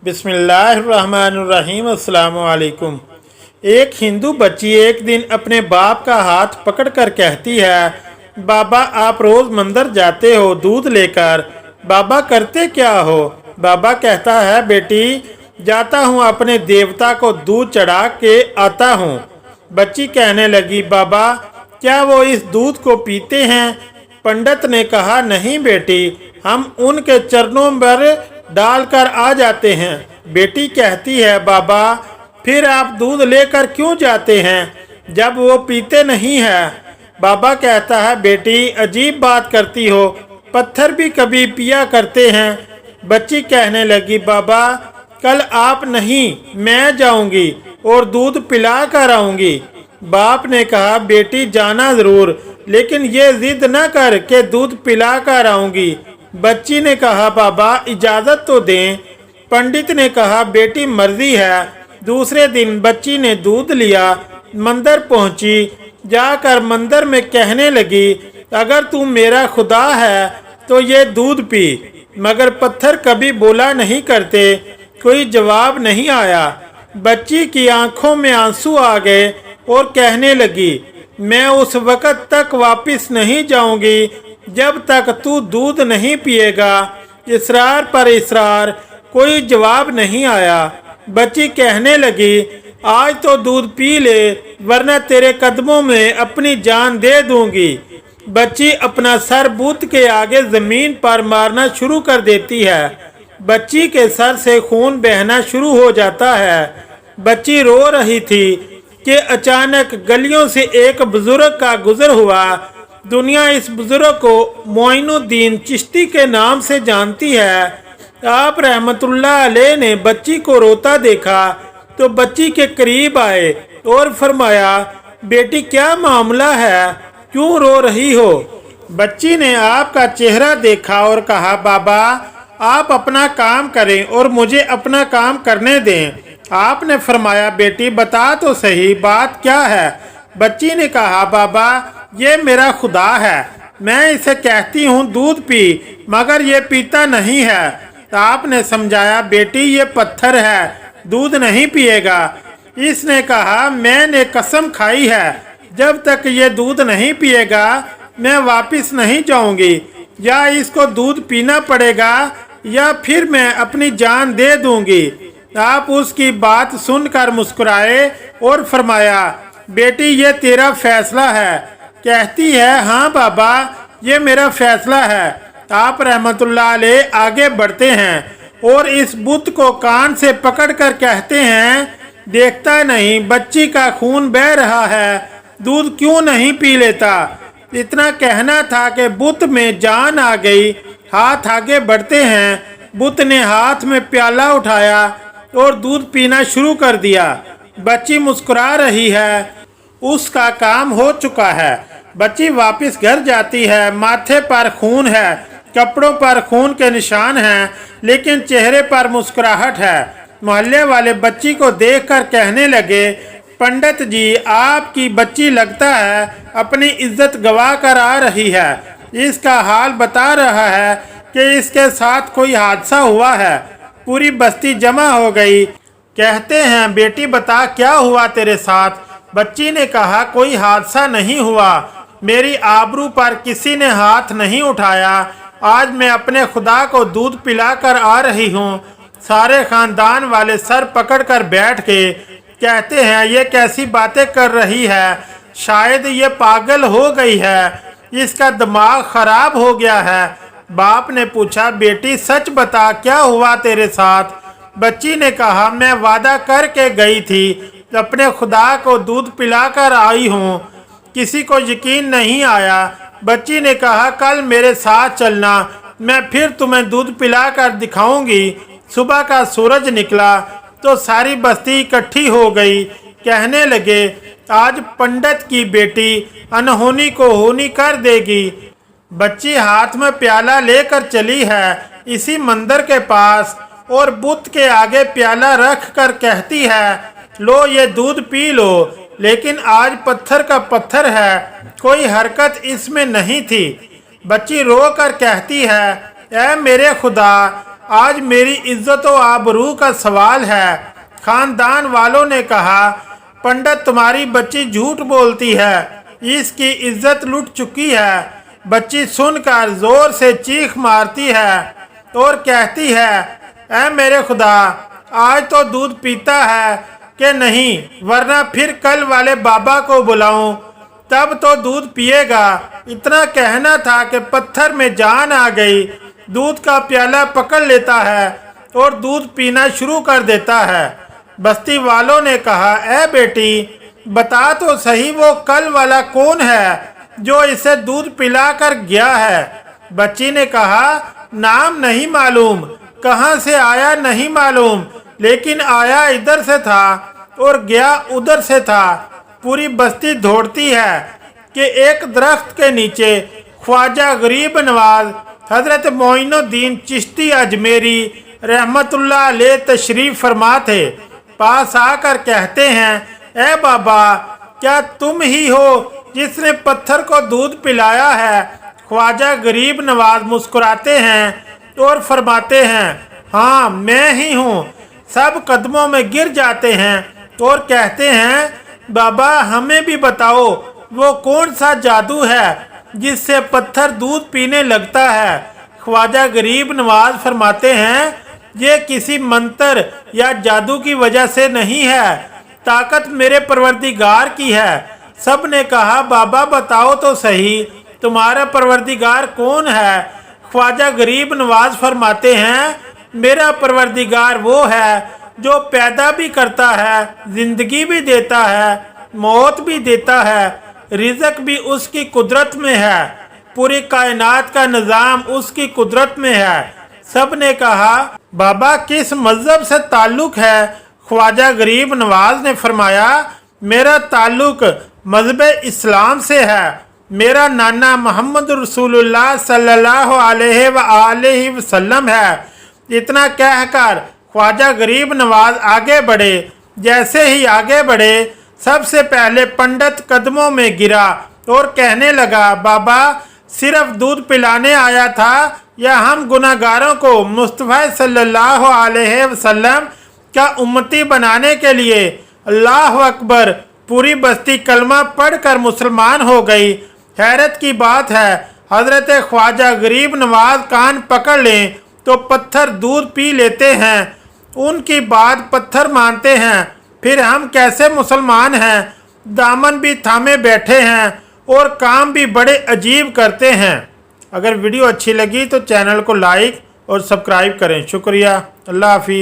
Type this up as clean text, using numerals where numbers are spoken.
बिस्मिल्लाहिर्रहमानिर्रहीम। अस्सलाम वालेकुम। एक हिंदू बच्ची एक दिन अपने बाप का हाथ पकड़कर कहती है, बाबा आप रोज़ मंदिर जाते हो दूध लेकर, बाबा करते क्या हो? बाबा कहता है, बेटी जाता हूँ अपने देवता को दूध चढ़ा के आता हूँ। बच्ची कहने लगी, बाबा क्या वो इस दूध को पीते हैं? पंडित ने कहा, नहीं बेटी, हम उनके चरणों पर डालकर आ जाते हैं। बेटी कहती है, बाबा फिर आप दूध लेकर क्यों जाते हैं जब वो पीते नहीं है? बाबा कहता है, बेटी अजीब बात करती हो, पत्थर भी कभी पिया करते हैं। बच्ची कहने लगी, बाबा कल आप नहीं मैं जाऊंगी और दूध पिला कर आऊंगी। बाप ने कहा, बेटी जाना ज़रूर, लेकिन ये जिद न कर के दूध पिला कर आऊंगी। बच्ची ने कहा, बाबा इजाज़त तो दें। पंडित ने कहा, बेटी मर्जी है। दूसरे दिन बच्ची ने दूध लिया, मंदिर पहुंची। जाकर मंदिर में कहने लगी, अगर तू मेरा खुदा है तो ये दूध पी। मगर पत्थर कभी बोला नहीं करते, कोई जवाब नहीं आया। बच्ची की आंखों में आंसू आ गए और कहने लगी, मैं उस वक़्त तक वापस नहीं जाऊंगी जब तक तू दूध नहीं पिएगा। इसरार पर इसरार, कोई जवाब नहीं आया। बच्ची कहने लगी, आज तो दूध पी ले वरना तेरे कदमों में अपनी जान दे दूंगी। बच्ची अपना सर बुत के आगे ज़मीन पर मारना शुरू कर देती है। बच्ची के सर से खून बहना शुरू हो जाता है। बच्ची रो रही थी कि अचानक गलियों से एक बुजुर्ग का गुजर हुआ। दुनिया इस बुजुर्ग को मोइनुद्दीन चिश्ती के नाम से जानती है। आप रहमतुल्लाह अलैह ने बच्ची को रोता देखा तो बच्ची के करीब आए और फरमाया, बेटी क्या मामला है, क्यों रो रही हो? बच्ची ने आपका चेहरा देखा और कहा, बाबा आप अपना काम करें और मुझे अपना काम करने दें। आपने फरमाया, बेटी बता तो सही बात क्या है? बच्ची ने कहा, बाबा ये मेरा खुदा है, मैं इसे कहती हूँ दूध पी, मगर ये पीता नहीं है। आपने समझाया, बेटी ये पत्थर है, दूध नहीं पिएगा। इसने कहा, मैंने कसम खाई है जब तक ये दूध नहीं पिएगा मैं वापस नहीं जाऊंगी, या इसको दूध पीना पड़ेगा या फिर मैं अपनी जान दे दूंगी। आप उसकी बात सुनकर मुस्कुराए और फरमाया, बेटी ये तेरा फैसला है। कहती है, हाँ बाबा ये मेरा फैसला है। आप रहमतुल्लाह अलैह आगे बढ़ते हैं और इस बुत को कान से पकड़कर कहते हैं, देखता नहीं बच्ची का खून बह रहा है, दूध क्यों नहीं पी लेता? इतना कहना था कि बुत में जान आ गई। हाथ आगे बढ़ते हैं, बुत ने हाथ में प्याला उठाया और दूध पीना शुरू कर दिया। बच्ची मुस्कुरा रही है, उसका काम हो चुका है। बच्ची वापस घर जाती है। माथे पर खून है, कपड़ों पर खून के निशान हैं, लेकिन चेहरे पर मुस्कुराहट है। मोहल्ले वाले बच्ची को देखकर कहने लगे, पंडित जी आपकी बच्ची लगता है अपनी इज्जत गवा कर आ रही है। इसका हाल बता रहा है कि इसके साथ कोई हादसा हुआ है। पूरी बस्ती जमा हो गई। कहते हैं, बेटी बता क्या हुआ तेरे साथ? बच्ची ने कहा, कोई हादसा नहीं हुआ, मेरी आबरू पर किसी ने हाथ नहीं उठाया। आज मैं अपने खुदा को दूध पिलाकर आ रही हूँ। सारे खानदान वाले सर पकड़कर बैठ के कहते हैं, ये कैसी बातें कर रही है, शायद ये पागल हो गई है, इसका दिमाग खराब हो गया है। बाप ने पूछा, बेटी सच बता क्या हुआ तेरे साथ? बच्ची ने कहा, मैं वादा करके गई थी, अपने खुदा को दूध पिलाकर आई हूँ, किसी को यकीन नहीं आया। बच्ची ने कहा, कल मेरे साथ चलना, मैं फिर तुम्हें दूध पिलाकर दिखाऊंगी। सुबह का सूरज निकला तो सारी बस्ती इकट्ठी हो गई। कहने लगे, आज पंडित की बेटी अनहोनी को होनी कर देगी। बच्ची हाथ में प्याला लेकर चली है इसी मंदिर के पास और बुत के आगे प्याला रख कर कहती है, लो ये दूध पी लो। लेकिन आज पत्थर का पत्थर है, कोई हरकत इसमें नहीं थी। बच्ची रो कर कहती है, ऐ मेरे खुदा आज मेरी इज्जत व आबरू का सवाल है। खानदान वालों ने कहा, पंडित तुम्हारी बच्ची झूठ बोलती है, इसकी इज्जत लुट चुकी है। बच्ची सुनकर जोर से चीख मारती है और कहती है, ऐ मेरे खुदा, आज तो दूध पीता है कि नहीं, वरना फिर कल वाले बाबा को बुलाऊं, तब तो दूध पिएगा। इतना कहना था कि पत्थर में जान आ गई। दूध का प्याला पकड़ लेता है और दूध पीना शुरू कर देता है। बस्ती वालों ने कहा, ऐ बेटी, बता तो सही वो कल वाला कौन है जो इसे दूध पिलाकर गया है। बच्ची ने कहा, नाम नहीं मालूम, कहाँ से आया नहीं मालूम, लेकिन आया इधर से था और गया उधर से था। पूरी बस्ती दौड़ती है कि एक दरख्त के नीचे ख्वाजा गरीब नवाज हजरत मोइनुद्दीन चिश्ती अजमेरी रहमतुल्लाह अलैह तशरीफ फरमा थे। पास आकर कहते हैं, ए बाबा, क्या तुम ही हो जिसने पत्थर को दूध पिलाया है? ख्वाजा गरीब नवाज मुस्कुराते हैं और फरमाते हैं, हाँ मैं ही हूँ। सब कदमों में गिर जाते हैं और कहते हैं, बाबा हमें भी बताओ वो कौन सा जादू है जिससे पत्थर दूध पीने लगता है। ख्वाजा गरीब नवाज फरमाते हैं, ये किसी मंत्र या जादू की वजह से नहीं है, ताकत मेरे परवरदिगार की है। सब ने कहा, बाबा बताओ तो सही, तुम्हारा परवरदिगार कौन है? ख्वाजा गरीब नवाज फरमाते हैं, मेरा परवरदिगार वो है जो पैदा भी करता है, जिंदगी भी देता है, मौत भी देता है, रिज़्क भी उसकी कुदरत में है, पूरी कायनात का निज़ाम उसकी कुदरत में है। सब ने कहा, बाबा किस मज़हब से ताल्लुक़ है? ख्वाजा गरीब नवाज ने फरमाया, मेरा ताल्लुक़ मज़हब इस्लाम से है। मेरा नाना मोहम्मद रसूलुल्लाह सल्लल्लाहु अलैहि वसल्लम है। इतना कहकर ख्वाजा गरीब नवाज आगे बढ़े। जैसे ही आगे बढ़े, सबसे पहले पंडित कदमों में गिरा और कहने लगा, बाबा सिर्फ दूध पिलाने आया था या हम गुनाहगारों को मुस्तफ़ा सल्लल्लाहु अलैहि वसल्लम का उम्मती बनाने के लिए? अल्लाह अकबर। पूरी बस्ती कलमा पढ़कर मुसलमान हो गई। हैरत की बात है, हजरत ख्वाजा गरीब नवाज कान पकड़ लें तो पत्थर दूध पी लेते हैं, उनकी बात पत्थर मानते हैं। फिर हम कैसे मुसलमान हैं? दामन भी थामे बैठे हैं और काम भी बड़े अजीब करते हैं। अगर वीडियो अच्छी लगी तो चैनल को लाइक और सब्सक्राइब करें। शुक्रिया। अल्लाह हाफिज़।